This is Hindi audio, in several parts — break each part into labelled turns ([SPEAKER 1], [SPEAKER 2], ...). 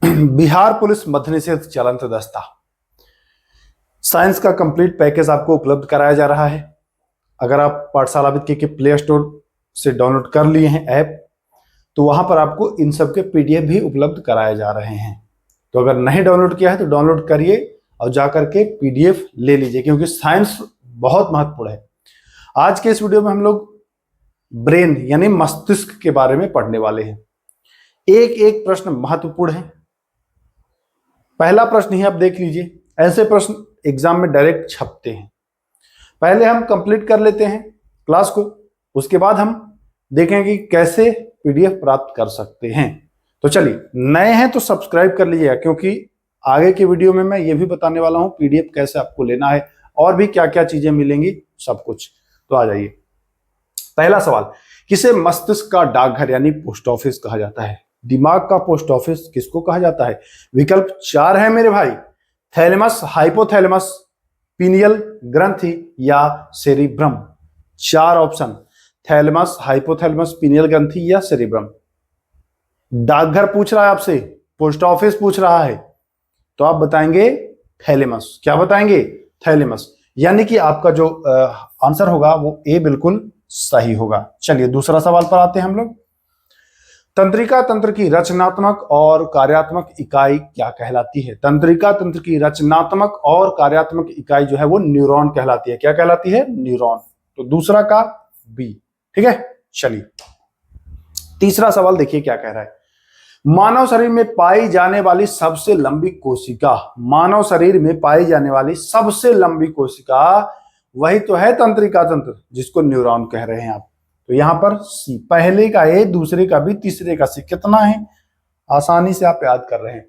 [SPEAKER 1] बिहार पुलिस मद्य निषेध चलंत दस्ता साइंस का कंप्लीट पैकेज आपको उपलब्ध कराया जा रहा है। अगर आप पाठशाला वित्त के प्ले स्टोर से डाउनलोड कर लिए हैं ऐप, तो वहां पर आपको इन सब के पीडीएफ भी उपलब्ध कराए जा रहे हैं। तो अगर नहीं डाउनलोड किया है तो डाउनलोड करिए और जाकर के पीडीएफ ले लीजिए, क्योंकि साइंस बहुत महत्वपूर्ण है। आज के इस वीडियो में हम लोग ब्रेन यानी मस्तिष्क के बारे में पढ़ने वाले हैं। एक एक प्रश्न महत्वपूर्ण है। पहला प्रश्न ही आप देख लीजिए, ऐसे प्रश्न एग्जाम में डायरेक्ट छपते हैं। पहले हम कंप्लीट कर लेते हैं क्लास को, उसके बाद हम देखेंगे कि कैसे पीडीएफ प्राप्त कर सकते हैं। तो चलिए, नए हैं तो सब्सक्राइब कर लीजिएगा, क्योंकि आगे के वीडियो में मैं ये भी बताने वाला हूं पीडीएफ कैसे आपको लेना है और भी क्या क्या चीजें मिलेंगी, सब कुछ। तो आ जाइए। पहला सवाल, किसे मस्तिष्क का डाकघर यानी पोस्ट ऑफिस कहा जाता है? दिमाग का पोस्ट ऑफिस किसको कहा जाता है? विकल्प 4 है मेरे भाई, थैलेमस, हाइपोथैलेमस, पीनियल ग्रंथि या cerebrum. 4 option, thalamus, hypothalamus, pineal ग्रंथि या सेरिब्रम। डाकघर पूछ रहा है आपसे, पोस्ट ऑफिस पूछ रहा है, तो आप बताएंगे थैलेमस। क्या बताएंगे? थैलेमस। यानी कि आपका जो आंसर होगा वो ए बिल्कुल सही होगा। चलिए दूसरा सवाल पर आते हैं हम लोग। तंत्रिका तंत्र की रचनात्मक और कार्यात्मक इकाई क्या कहलाती है? तंत्रिका तंत्र की रचनात्मक और कार्यात्मक इकाई जो है वो न्यूरॉन कहलाती है। क्या कहलाती है? न्यूरॉन। तो दूसरा का बी। ठीक है, चलिए तीसरा सवाल देखिए क्या कह रहा है। मानव शरीर में पाई जाने वाली सबसे लंबी कोशिका, मानव शरीर में पाई जाने वाली सबसे लंबी कोशिका वही तो है तंत्रिका तंत्र, जिसको न्यूरॉन कह रहे हैं आप। तो यहां पर सी, पहले का ए, दूसरे का बी, तीसरे का सी। कितना है? आसानी से आप याद कर रहे हैं।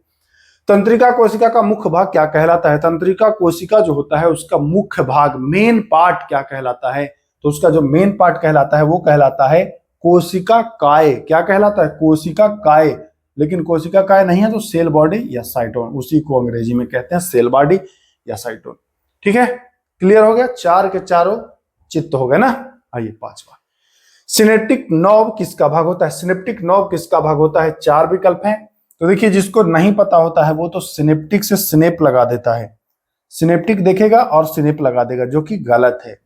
[SPEAKER 1] तंत्रिका कोशिका का मुख्य भाग क्या कहलाता है? तंत्रिका कोशिका जो होता है उसका मुख्य भाग, मेन पार्ट क्या कहलाता है? तो उसका जो मेन पार्ट कहलाता है वो कहलाता है कोशिका काय। क्या कहलाता है? कोशिका काय। लेकिन कोशिका काय नहीं है तो सेल बॉडी या साइटोन, उसी को अंग्रेजी में कहते हैं सेल बॉडी या साइटोन। ठीक है, क्लियर हो गया? 4 के चारों चित्त हो गए ना। आइए पांचवा, सिनेप्टिक नर्व किसका भाग होता है? सिनेप्टिक नर्व किसका भाग होता है? 4 विकल्प हैं। तो देखिए, जिसको नहीं पता होता है वो तो सिनेप्टिक से स्नेप लगा देता है। सिनेप्टिक देखेगा और स्नेप लगा देगा, जो कि गलत है,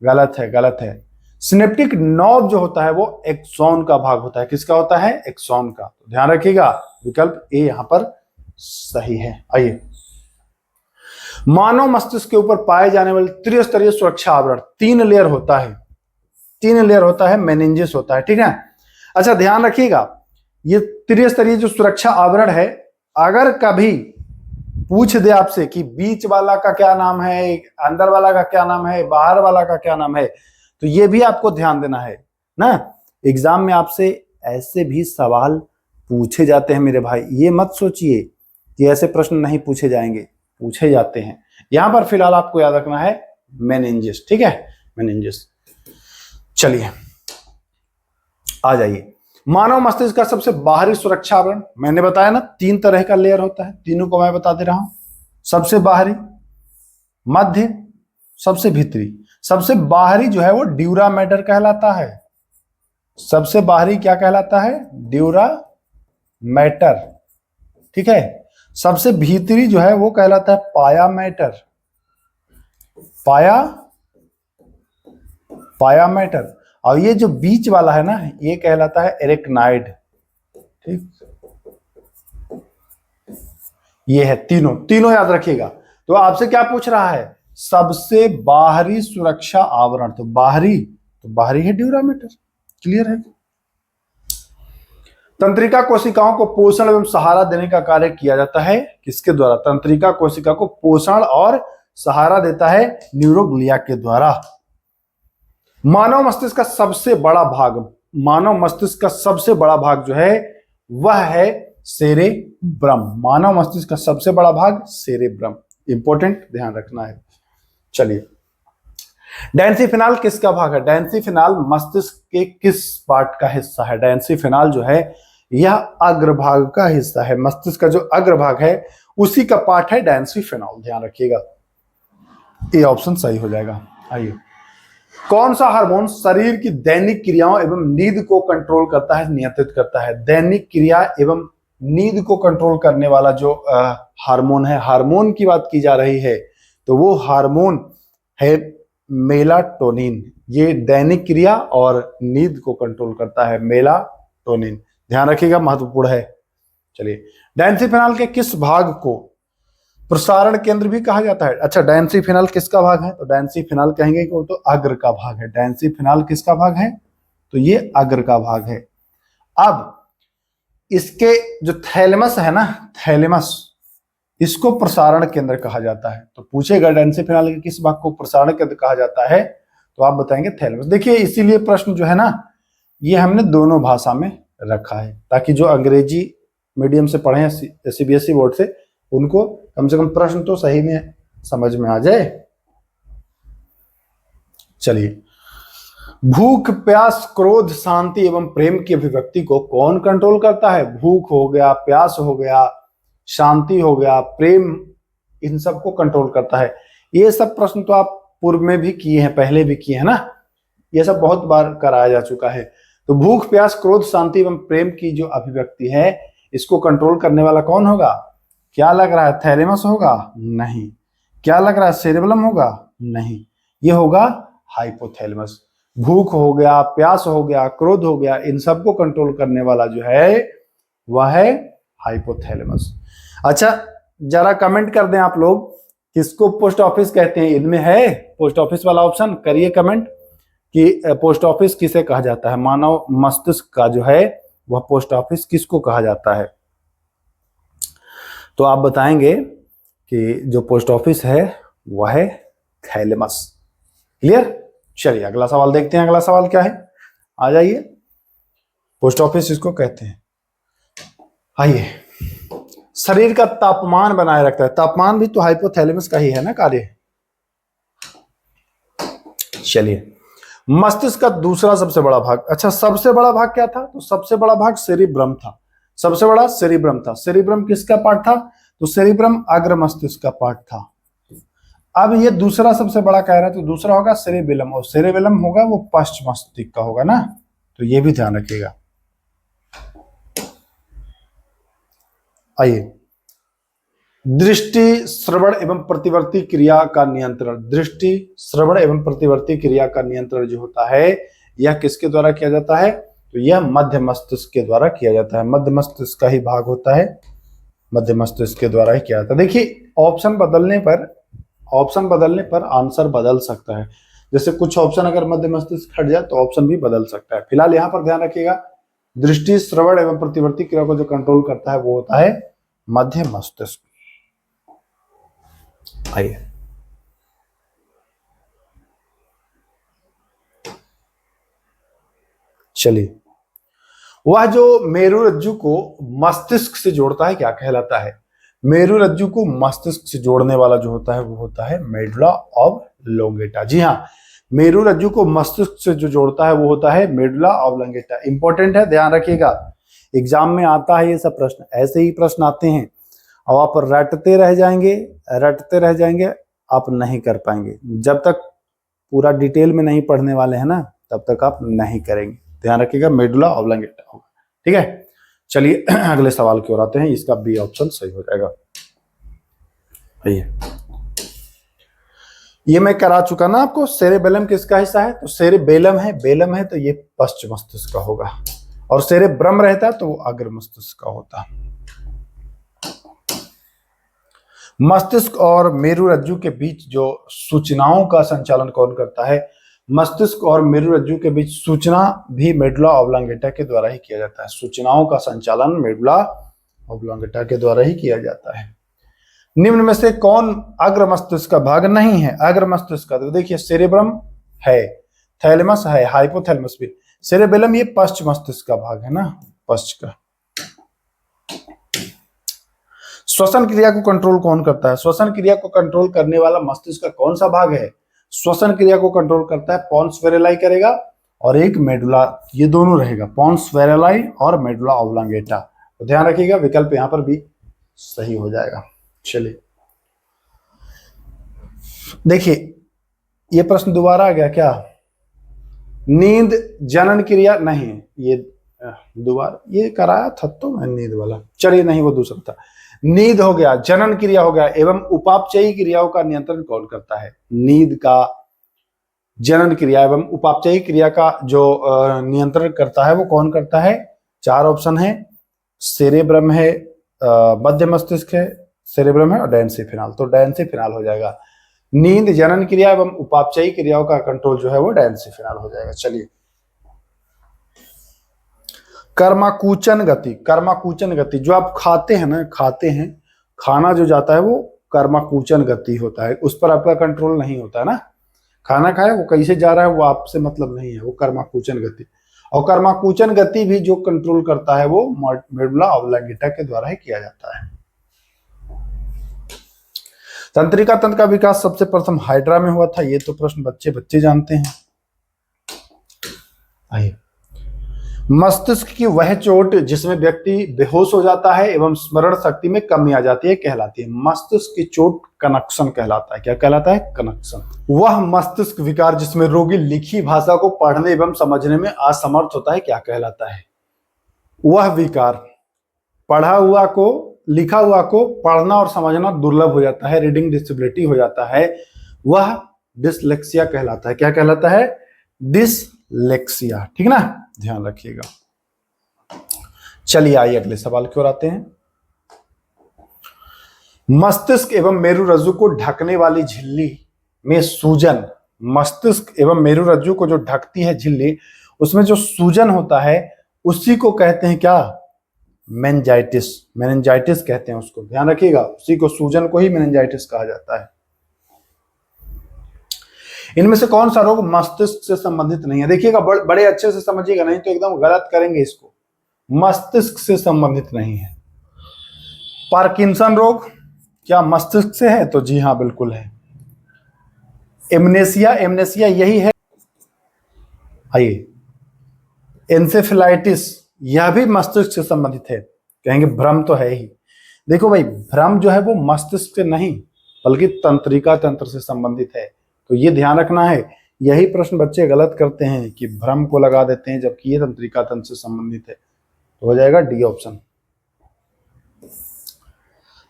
[SPEAKER 1] गलत है, गलत है। सिनेप्टिक नर्व जो होता है वो एक्सॉन का भाग होता है। किसका होता है? एक्सॉन का। तो ध्यान रखिएगा, विकल्प ए यहां पर सही है। आइए, मानव मस्तिष्क के ऊपर पाए जाने वाले त्रिस्तरीय सुरक्षा आवरण, 3 लेयर होता है, 3 लेयर होता है, मेनिंजेस होता है। ठीक है, अच्छा ध्यान रखिएगा, ये त्रिस्तरीय जो सुरक्षा आवरण है, अगर कभी पूछ दे आपसे कि बीच वाला का क्या नाम है, अंदर वाला का क्या नाम है, बाहर वाला का क्या नाम है, तो ये भी आपको ध्यान देना है ना। एग्जाम में आपसे ऐसे भी सवाल पूछे जाते हैं मेरे भाई, ये मत सोचिए कि ऐसे प्रश्न नहीं पूछे जाएंगे, पूछे जाते हैं। यहां पर फिलहाल आपको याद रखना है मेनिंजेस। ठीक है, मेनिंजेस। चलिए आ जाइए, मानव मस्तिष्क का सबसे बाहरी सुरक्षा आवरण मैंने बताया ना, 3 तरह का लेयर होता है, तीनों को मैं बता दे रहा हूं। सबसे बाहरी, मध्य, सबसे भीतरी। सबसे बाहरी जो है वो ड्यूरा मैटर कहलाता है। सबसे बाहरी क्या कहलाता है? Dura mater. ठीक है, सबसे भीतरी जो है वो कहलाता है पाया मैटर। पाया मैटर। और ये जो बीच वाला है ना, ये कहलाता है एरेक्नाइड। ठीक, ये है तीनों याद रखिएगा। तो आपसे क्या पूछ रहा है? सबसे बाहरी सुरक्षा आवरण, तो बाहरी है ड्यूरा मैटर। क्लियर है? तंत्रिका कोशिकाओं को पोषण एवं सहारा देने का कार्य किया जाता है किसके द्वारा? तंत्रिका कोशिका को पोषण और सहारा देता है न्यूरोग्लिया के द्वारा। मानव मस्तिष्क का सबसे बड़ा भाग, मानव मस्तिष्क का सबसे बड़ा भाग जो है वह है सेरेब्रम। मानव मस्तिष्क का सबसे बड़ा भाग सेरेब्रम, इंपॉर्टेंट, ध्यान रखना है। चलिए, डेंसिफिनाल किसका भाग है? डेंसिफिनाल मस्तिष्क के किस पार्ट का हिस्सा है? डेंसिफिनाल जो है यह अग्रभाग का हिस्सा है। मस्तिष्क का जो अग्रभाग है उसी का पार्ट है डेंसिफिनाल। ध्यान रखिएगा, ये ऑप्शन सही हो जाएगा। आइए, कौन सा हार्मोन शरीर की दैनिक क्रियाओं एवं नींद को कंट्रोल करता है, नियंत्रित करता है? दैनिक क्रिया एवं नींद को कंट्रोल करने वाला जो हार्मोन है, हार्मोन की बात की जा रही है, तो वो हार्मोन है मेलाटोनिन। ये दैनिक क्रिया और नींद को कंट्रोल करता है, मेलाटोनिन, ध्यान रखिएगा, महत्वपूर्ण है। चलिए, डायंसिफेनॉल के किस भाग को प्रसारण केंद्र भी कहा जाता है? अच्छा, डायंसिफेनॉल किसका भाग है? तो डायंसिफेनॉल कहेंगे कि वो तो अग्र का भाग है। डायंसिफेनॉल किसका भाग है? तो ये अग्र का भाग है। अब इसके जो थैलेमस है ना, थैलेमस, इसको प्रसारण केंद्र कहा जाता है। तो पूछेगा डायंसिफेनॉल के किस भाग को प्रसारण केंद्र कहा जाता है, तो आप बताएंगे थैलेमस। देखिए, इसीलिए प्रश्न जो है ना, ये हमने दोनों भाषा में रखा है, ताकि जो अंग्रेजी मीडियम से पढ़े हैं सीबीएसई बोर्ड से, उनको कम से कम प्रश्न तो सही में समझ में आ जाए। चलिए, भूख, प्यास, क्रोध, शांति एवं प्रेम की अभिव्यक्ति को कौन कंट्रोल करता है? भूख हो गया, प्यास हो गया, शांति हो गया, प्रेम, इन सब को कंट्रोल करता है। ये सब प्रश्न तो आप पूर्व में भी किए हैं, पहले भी किए हैं ना, ये सब बहुत बार कराया जा चुका है। तो भूख, प्यास, क्रोध, शांति एवं प्रेम की जो अभिव्यक्ति है, इसको कंट्रोल करने वाला कौन होगा? क्या लग रहा है? थैलेमस होगा? नहीं। क्या लग रहा है? सेरेबेलम होगा? नहीं, ये होगा हाइपोथैलेमस। भूख हो गया, प्यास हो गया, क्रोध हो गया, इन सबको कंट्रोल करने वाला जो है वह है हाइपोथैलेमस। अच्छा, जरा कमेंट कर दें आप लोग, किसको पोस्ट ऑफिस कहते हैं? इनमें है पोस्ट ऑफिस वाला ऑप्शन, करिए कमेंट कि पोस्ट ऑफिस किसे कहा जाता है। मानव मस्तिष्क का जो है वह पोस्ट ऑफिस किसको कहा जाता है? तो आप बताएंगे कि जो पोस्ट ऑफिस है वह है थैलेमस। क्लियर? चलिए, अगला सवाल देखते हैं। अगला सवाल क्या है? आ जाइए। पोस्ट ऑफिस इसको कहते हैं। आइए, शरीर का तापमान बनाए रखता है। तापमान भी तो हाइपोथैलेमस का ही है ना कार्य। चलिए, मस्तिष्क का दूसरा सबसे बड़ा भाग। अच्छा, सबसे बड़ा भाग क्या था? तो सबसे बड़ा भाग सेरिब्रम था। सबसे बड़ा सेरिब्रम था। सेरिब्रम किसका पार्ट था? तो सेरिब्रम अग्र मस्तिष्क का पार्ट था। अब ये दूसरा सबसे बड़ा कह रहा है, तो दूसरा होगा सेरेबेलम, और सेरेबेलम होगा वो पश्च मस्तिष्क का होगा ना, तो ये भी ध्यान रखिएगा। आइए, दृष्टि, श्रवण एवं प्रतिवर्ती क्रिया का नियंत्रण। दृष्टि, श्रवण एवं प्रतिवर्ती क्रिया का नियंत्रण जो होता है, यह किसके द्वारा किया जाता है? तो यह मध्य मस्तिष्क के द्वारा किया जाता है। मध्य मस्तिष्क का ही भाग होता है, मध्य मस्तिष्क के द्वारा ही किया जाता है। देखिए, ऑप्शन बदलने पर आंसर बदल सकता है। जैसे कुछ ऑप्शन अगर मध्य मस्तिष्क हट जाए तो ऑप्शन भी बदल सकता है। फिलहाल यहाँ पर ध्यान रखिएगा, दृष्टि, श्रवण एवं प्रतिवर्ती क्रिया को जो कंट्रोल करता है वो होता है मध्य मस्तिष्क। आइए, चलिए, वह जो मेरुरज्जु को मस्तिष्क से जोड़ता है क्या कहलाता है? मेरुरज्जु को मस्तिष्क से जोड़ने वाला जो होता है वो होता है मेडुला ऑब्लोंगेटा। जी हाँ, मेरुरज्जु को मस्तिष्क से जो जोड़ता है वो होता है मेडुला ऑब्लोंगेटा। इंपॉर्टेंट है, ध्यान रखिएगा, एग्जाम में आता है ये सब प्रश्न, ऐसे ही प्रश्न आते हैं। अब आप रटते रह जाएंगे, आप नहीं कर पाएंगे। जब तक पूरा डिटेल में नहीं पढ़ने वाले हैं ना, तब तक आप नहीं करेंगे। ध्यान रखिएगा, मेडुला ऑब्लोंगेटा होगा। ठीक है, चलिए अगले सवाल की ओर आते हैं। इसका बी ऑप्शन सही हो जाएगा। ये मैं करा चुका ना आपको। सेरेबेलम किसका हिस्सा है? तो सेरेबेलम है, बेलम है तो ये पश्च मस्तिष्क का होगा, और सेरेब्रम रहता तो वो अग्र मस्तिष्क का होता। मस्तिष्क और मेरुरज्जु के बीच जो सूचनाओं का संचालन कौन करता है? मस्तिष्क और मेरुरज्जु के बीच सूचना भी मेडुला ऑब्लोंगेटा के द्वारा ही किया जाता है। सूचनाओं का संचालन मेडुला ऑब्लोंगेटा के द्वारा ही किया जाता है। निम्न में से कौन अग्र मस्तिष्क का भाग नहीं है? अग्र मस्तिष्क का, तो देखिए, सेरेब्रम है, थैलेमस है, हाइपोथैलेमस भी। सेरेबेलम ये पश्च मस्तिष्क का भाग है ना, पश्च का। श्वसन क्रिया को कंट्रोल कौन करता है? श्वसन क्रिया को कंट्रोल करने वाला मस्तिष्क का कौन सा भाग है? श्वसन क्रिया को कंट्रोल करता है पोन्स वेरेलाई करेगा, और एक मेडुला, ये दोनों रहेगा, पोन्स वेरेलाई और मेडुला ऑब्लोंगेटा। तो ध्यान रखिएगा, विकल्प यहां पर भी सही हो जाएगा। चलिए, देखिए, ये प्रश्न दोबारा आ गया क्या? नींद जनन क्रिया नहीं, ये दोबारा ये कराया था तो मैं नींद वाला, चलिए नहीं वो दूसरा था। नींद हो गया, जनन क्रिया हो गया, एवं उपापचयी क्रियाओं का नियंत्रण कौन करता है? नींद का, जनन क्रिया एवं उपापचयी क्रिया का जो नियंत्रण करता है वो कौन करता है? 4 ऑप्शन है, सेरेब्रम है, मध्य मस्तिष्क है, सेरेब्रम है और डायंसिफिनाल। तो डायंसिफिनाल हो जाएगा। नींद, जनन क्रिया एवं उपापचयी क्रियाओं का कंट्रोल जो है वो डायंसिफिनाल हो जाएगा। चलिए, कर्माकुचन गति, कर्माकुचन गति जो आप खाते हैं ना, खाते हैं, खाना जो जाता है वो कर्माकुचन गति होता है, उस पर आपका कंट्रोल नहीं होता है ना। खाना खाए वो कैसे जा रहा है वो आपसे मतलब नहीं है, वो कर्माकुचन गति। और कर्माकुचन गति भी जो कंट्रोल करता है वो मेडुला ऑब्लांगेटा के द्वारा ही किया जाता है। तंत्रिका तंत्र का विकास सबसे प्रथम हाइड्रा में हुआ था, ये तो प्रश्न बच्चे बच्चे जानते हैं। आइए, मस्तिष्क की वह चोट जिसमें व्यक्ति बेहोश हो जाता है एवं स्मरण शक्ति में कमी आ जाती है कहलाती है। मस्तिष्क की चोट कनक्शन कहलाता है। क्या कहलाता है? कनक्शन। वह मस्तिष्क विकार जिसमें रोगी लिखी भाषा को पढ़ने एवं समझने में असमर्थ होता है, क्या कहलाता है? वह विकार पढ़ा हुआ को, लिखा हुआ को पढ़ना और समझना दुर्लभ हो जाता है, रीडिंग डिसेबिलिटी हो जाता है, वह डिसलेक्सिया कहलाता है। क्या कहलाता है? डिसलेक्सिया। ठीक ना, ध्यान रखिएगा। चलिए आइए अगले सवाल की ओर आते हैं। मस्तिष्क एवं मेरुरज्जु को ढकने वाली झिल्ली में सूजन, मस्तिष्क एवं मेरुरज्जु को जो ढकती है झिल्ली, उसमें जो सूजन होता है उसी को कहते हैं क्या? मेनिंजाइटिस। मेनिंजाइटिस कहते हैं उसको, ध्यान रखिएगा। उसी को, सूजन को ही मेनिंजाइटिस कहा जाता है। इनमें से कौन सा रोग मस्तिष्क से संबंधित नहीं है? देखिएगा, बड़े अच्छे से समझिएगा, नहीं तो एकदम गलत करेंगे इसको। मस्तिष्क से संबंधित नहीं है। पार्किंसन रोग क्या मस्तिष्क से है? तो जी हाँ, बिल्कुल है। एमनेसिया, एमनेसिया यही है। आइए, एंसेफेलाइटिस, यह भी मस्तिष्क से संबंधित है। कहेंगे भ्रम तो है ही। देखो भाई, भ्रम जो है वो मस्तिष्क से नहीं बल्कि तंत्रिका तंत्र से संबंधित है, तो ये ध्यान रखना है। यही प्रश्न बच्चे गलत करते हैं कि भ्रम को लगा देते हैं जबकि ये तंत्रिका तंत्र से संबंधित है। तो हो जाएगा डी ऑप्शन।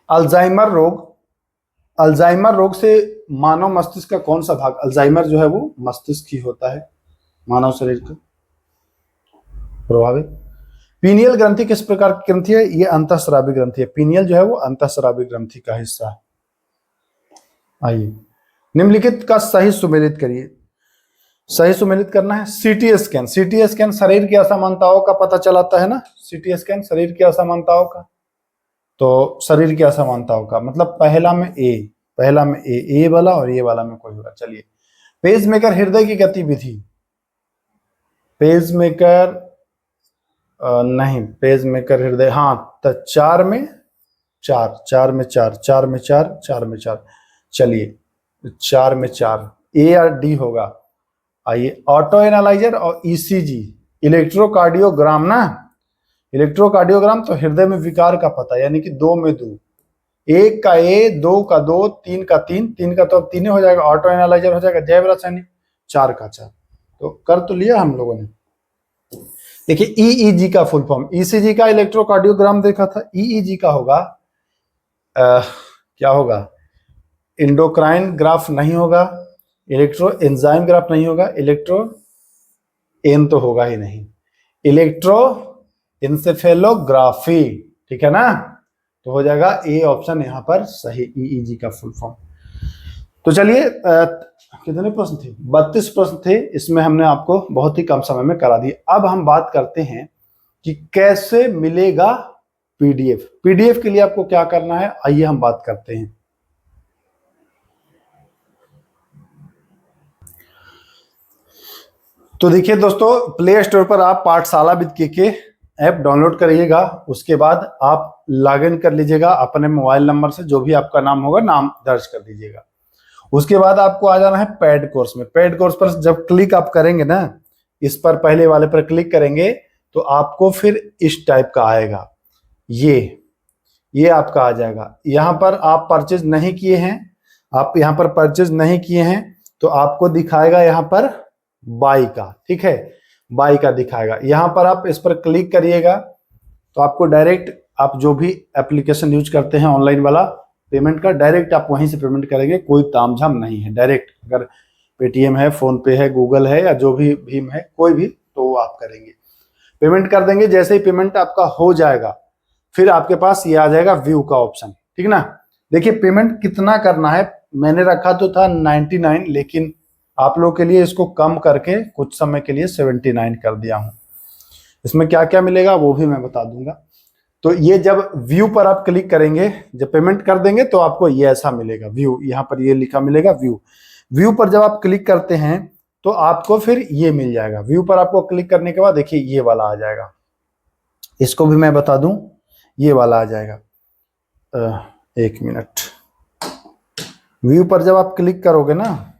[SPEAKER 1] अल्जाइमर रोग, अल्जाइमर रोग से मानव मस्तिष्क का कौन सा भाग, अल्जाइमर जो है वो मस्तिष्क ही होता है, मानव शरीर का प्रभावित। पीनियल ग्रंथि किस प्रकार की ग्रंथि है? ये अंतःस्रावी ग्रंथि है। पीनियल जो है वो अंतःस्रावी ग्रंथि का हिस्सा है। आइए, निम्नलिखित का सही सुमेलित करिए। सही सुमेलित करना है। सीटी स्कैन, सीटी स्कैन शरीर की असमानताओं का पता चलाता है ना। सीटी स्कैन शरीर की असमानताओं का, तो शरीर की असमानताओं का मतलब पहला में ए, पहला में ए वाला और ये वाला में कोई होगा। चलिए, पेसमेकर हृदय की गतिविधि, पेसमेकर नहीं, पेसमेकर हृदय, हाँ, तो 4 में 4, 4 में 4, 4 में 4, 4 में 4। चलिए, 4 में 4, ए या डी होगा। आइए, ऑटो एनालाइजर और ईसीजी, इलेक्ट्रोकार्डियोग्राम ना, इलेक्ट्रोकार्डियोग्राम तो हृदय में विकार का पता, यानी कि 2 में 2, 1 का ए, 2 का 2, 3 का 3, 3 का तो अब 3 हो जाएगा। ऑटो एनालाइजर हो जाएगा जैव रासायनिक, 4 का 4। तो कर तो लिया हम लोगों ने। देखिए, ईईजी का फुल फॉर्म, ईसीजी का इलेक्ट्रोकार्डियोग्राम देखा था, ईईजी का होगा क्या होगा? इंडोक्राइन ग्राफ नहीं होगा, इलेक्ट्रो एंजाइम ग्राफ नहीं होगा, इलेक्ट्रो एन तो होगा ही नहीं, इलेक्ट्रो इंसेफेलोग्राफी। ठीक है ना, तो हो जाएगा ए ऑप्शन यहां पर सही, ईईजी का फुल फॉर्म। तो चलिए, कितने प्रश्न थे? 32 प्रश्न थे। इसमें हमने आपको बहुत ही कम समय में करा दिए। अब हम बात करते हैं कि कैसे मिलेगा पीडीएफ। पीडीएफ के लिए आपको क्या करना है, आइए हम बात करते हैं। तो देखिए दोस्तों, प्ले स्टोर पर आप पाठशाला विद केके ऐप डाउनलोड करिएगा। उसके बाद आप लॉगिन कर लीजिएगा अपने मोबाइल नंबर से, जो भी आपका नाम होगा नाम दर्ज कर दीजिएगा। उसके बाद आपको आ जाना है पेड कोर्स में। पेड कोर्स पर जब क्लिक आप करेंगे ना, इस पर पहले वाले पर क्लिक करेंगे तो आपको फिर इस टाइप का आएगा, ये आपका आ जाएगा। यहाँ पर आप परचेज नहीं किए हैं, आप यहाँ पर परचेज नहीं किए हैं तो आपको दिखाएगा यहाँ पर बाई का। ठीक है, बाई का दिखाएगा। यहाँ पर आप इस पर क्लिक करिएगा तो आपको डायरेक्ट, आप जो भी एप्लीकेशन यूज करते हैं ऑनलाइन वाला पेमेंट का, डायरेक्ट आप वहीं से पेमेंट करेंगे, कोई तामझाम नहीं है। डायरेक्ट अगर पेटीएम है, फोन पे है, गूगल है, या जो भी भीम है, कोई भी, तो वो आप करेंगे, पेमेंट कर देंगे। जैसे ही पेमेंट आपका हो जाएगा फिर आपके पास ये आ जाएगा व्यू का ऑप्शन, ठीक ना। देखिए पेमेंट कितना करना है, मैंने रखा तो था 99, लेकिन आप लोग के लिए इसको कम करके कुछ समय के लिए 79 कर दिया हूं। इसमें क्या क्या मिलेगा वो भी मैं बता दूंगा। तो ये जब व्यू पर आप क्लिक करेंगे, जब पेमेंट कर देंगे तो आपको ये ऐसा मिलेगा व्यू, यहाँ पर ये लिखा मिलेगा व्यू। व्यू पर जब आप क्लिक करते हैं तो आपको फिर ये मिल जाएगा। व्यू पर आपको क्लिक करने के बाद देखिए ये वाला आ जाएगा, इसको भी मैं बता दूं, ये वाला आ जाएगा। एक मिनट, व्यू पर जब आप क्लिक करोगे ना,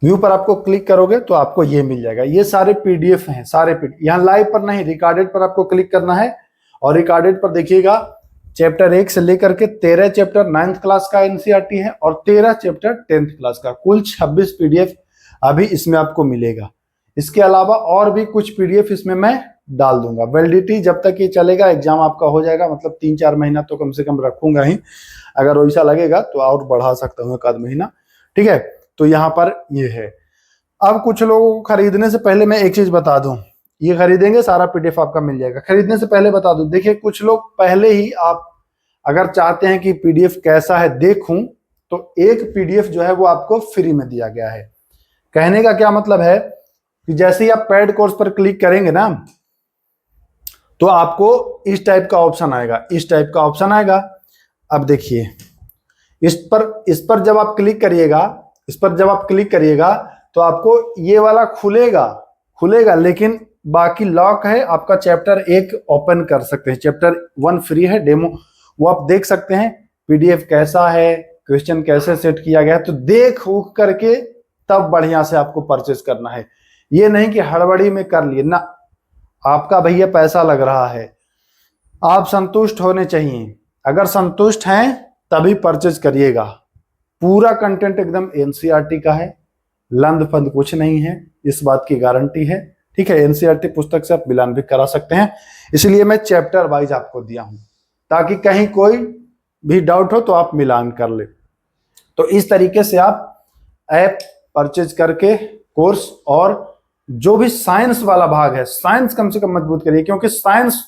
[SPEAKER 1] व्यू पर आपको क्लिक करोगे तो आपको ये मिल जाएगा। ये सारे पीडीएफ हैं, सारे पीडीएफ। यहाँ लाइव पर नहीं, रिकॉर्डेड पर आपको क्लिक करना है। और रिकॉर्डेड पर देखिएगा चैप्टर 1 से लेकर के 13 चैप्टर 9th क्लास का एनसीईआरटी है और 13 चैप्टर 10th क्लास का, कुल 26 पीडीएफ अभी इसमें आपको मिलेगा। इसके अलावा और भी कुछ पीडीएफ इसमें मैं डाल दूंगा। वैलिडिटी जब तक ये चलेगा, एग्जाम आपका हो जाएगा, मतलब 3-4 महीना तो कम से कम रखूंगा ही। अगर वैसा लगेगा तो और बढ़ा सकता हूँ 1 आध महीना, ठीक है। तो यहाँ पर ये है। अब कुछ लोगों को खरीदने से पहले मैं एक चीज बता दूं, ये खरीदेंगे सारा पीडीएफ आपका मिल जाएगा। खरीदने से पहले बता दूं, देखिए कुछ लोग पहले ही, आप अगर चाहते हैं कि पीडीएफ कैसा है देखूं, तो एक पीडीएफ जो है वो आपको फ्री में दिया गया है। कहने का क्या मतलब है कि जैसे ही आप पेड कोर्स पर क्लिक करेंगे ना, तो आपको इस टाइप का ऑप्शन आएगा, इस टाइप का ऑप्शन आएगा। अब देखिए इस पर जब आप क्लिक करिएगा, इस पर जब आप क्लिक करिएगा तो आपको ये वाला खुलेगा, लेकिन बाकी लॉक है। आपका चैप्टर 1 ओपन कर सकते हैं, चैप्टर 1 फ्री है डेमो, वो आप देख सकते हैं पीडीएफ कैसा है, क्वेश्चन कैसे सेट किया गया है। तो देख उख करके तब बढ़िया से आपको परचेज करना है। ये नहीं कि हड़बड़ी में कर लिए ना, आपका भैया पैसा लग रहा है, आप संतुष्ट होने चाहिए। अगर संतुष्ट हैं तभी परचेज करिएगा। पूरा कंटेंट एकदम एनसीईआरटी का है, लंद फंद कुछ नहीं है, इस बात की गारंटी है, ठीक है। एनसीईआरटी पुस्तक से आप मिलान भी करा सकते हैं, इसलिए मैं चैप्टर वाइज आपको दिया हूं, ताकि कहीं कोई भी डाउट हो तो आप मिलान कर ले। तो इस तरीके से आप ऐप परचेज करके कोर्स, और जो भी साइंस वाला भाग है, साइंस कम से कम मजबूत करिए, क्योंकि साइंस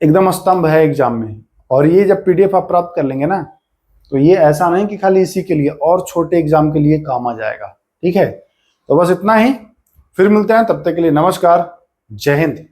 [SPEAKER 1] एकदम स्तंभ है एग्जाम में। और ये जब पीडीएफ आप प्राप्त कर लेंगे ना, तो ये ऐसा नहीं कि खाली इसी के लिए, और छोटे एग्जाम के लिए काम आ जाएगा, ठीक है। तो बस इतना ही, फिर मिलते हैं, तब तक के लिए नमस्कार, जय हिंद।